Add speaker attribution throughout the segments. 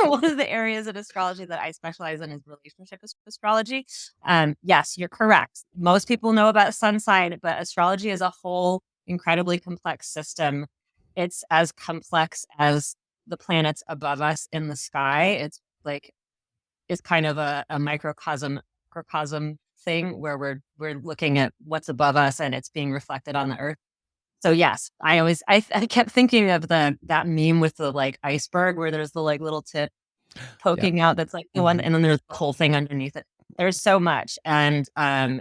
Speaker 1: One of the areas of astrology that I specialize in is relationship astrology. Yes, you're correct. Most people know about sun sign, but astrology is a whole incredibly complex system. It's as complex as the planets above us in the sky. It's kind of a microcosm thing where we're looking at what's above us and it's being reflected on the earth. So yes, I kept thinking of that meme with the like iceberg where there's the like little tip
Speaker 2: Yep.
Speaker 1: poking out that's like the one,
Speaker 2: Mhm.
Speaker 1: and then there's the whole thing underneath it. There's so much. And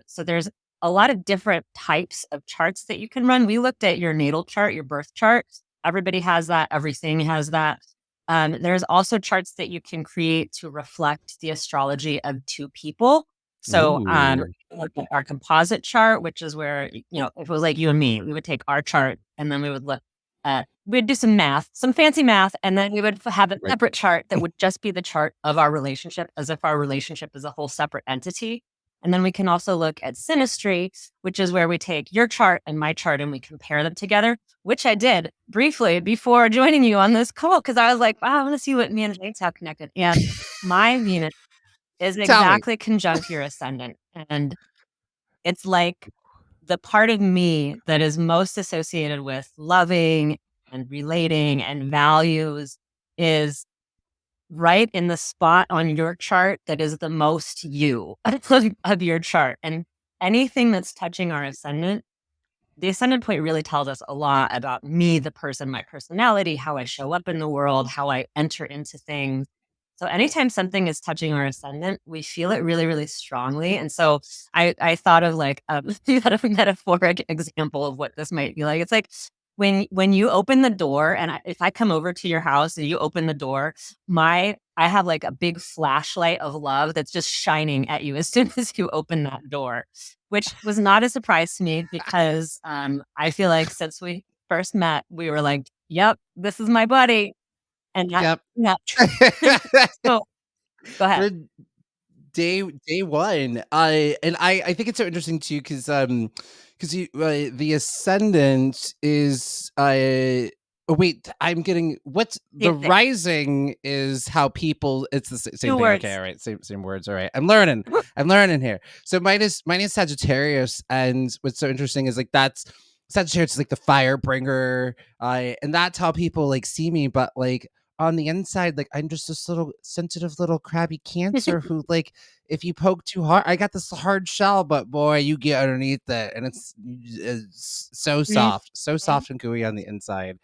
Speaker 1: so there's a lot of different types of charts that you can run. We looked at your natal chart, your birth chart. Everybody has that, everything has that. There's also charts that you can create to reflect the astrology of two people. So
Speaker 2: Ooh.
Speaker 1: look at our composite chart, which is where, if it was like you and me, we would take our chart and then we would look we'd do some math, some fancy math, and then we would have a
Speaker 2: Right.
Speaker 1: separate chart that would just be the chart of our relationship as if our relationship is a whole separate entity. And then we can also look at synastry, which is where we take your chart and my chart and we compare them together, which I did briefly before joining you on this call because I was like, wow, I want to see what me and James have connected. And my Venus is
Speaker 2: Tell me.
Speaker 1: exactly conjunct your ascendant. And it's like the part of me that is most associated with loving and relating and values is right in the spot on your chart that is the most you of your chart. And anything that's touching our ascendant, the ascendant point really tells us a lot about me, the person, my personality, how I show up in the world, how I enter into things. So anytime something is touching our ascendant, we feel it really, really strongly. And so I thought of like a metaphoric example of what this might be like. It's like when you open the door, and if I come over to your house and you open the door, I have like a big flashlight of love that's just shining at you as soon as you open that door, which was not a surprise to me because I feel like since we first met, we were like, "Yep, this is my buddy," and that
Speaker 2: Yep.
Speaker 1: not true. So go ahead.
Speaker 2: For day one, I think it's so interesting too because you the ascendant is oh wait, I'm getting what's the
Speaker 1: Same thing.
Speaker 2: rising is how people it's the same
Speaker 1: Two
Speaker 2: thing. Okay,
Speaker 1: words.
Speaker 2: all right, same words. All right, I'm learning here. So mine is Sagittarius, and what's so interesting is like that's Sagittarius is like the fire bringer, and that's how people like see me, but like on the inside, like I'm just this little sensitive little crabby Cancer who like if you poke too hard, I got this hard shell, but boy, you get underneath it, and it's so
Speaker 1: Mhm.
Speaker 2: soft, so soft and gooey on the inside.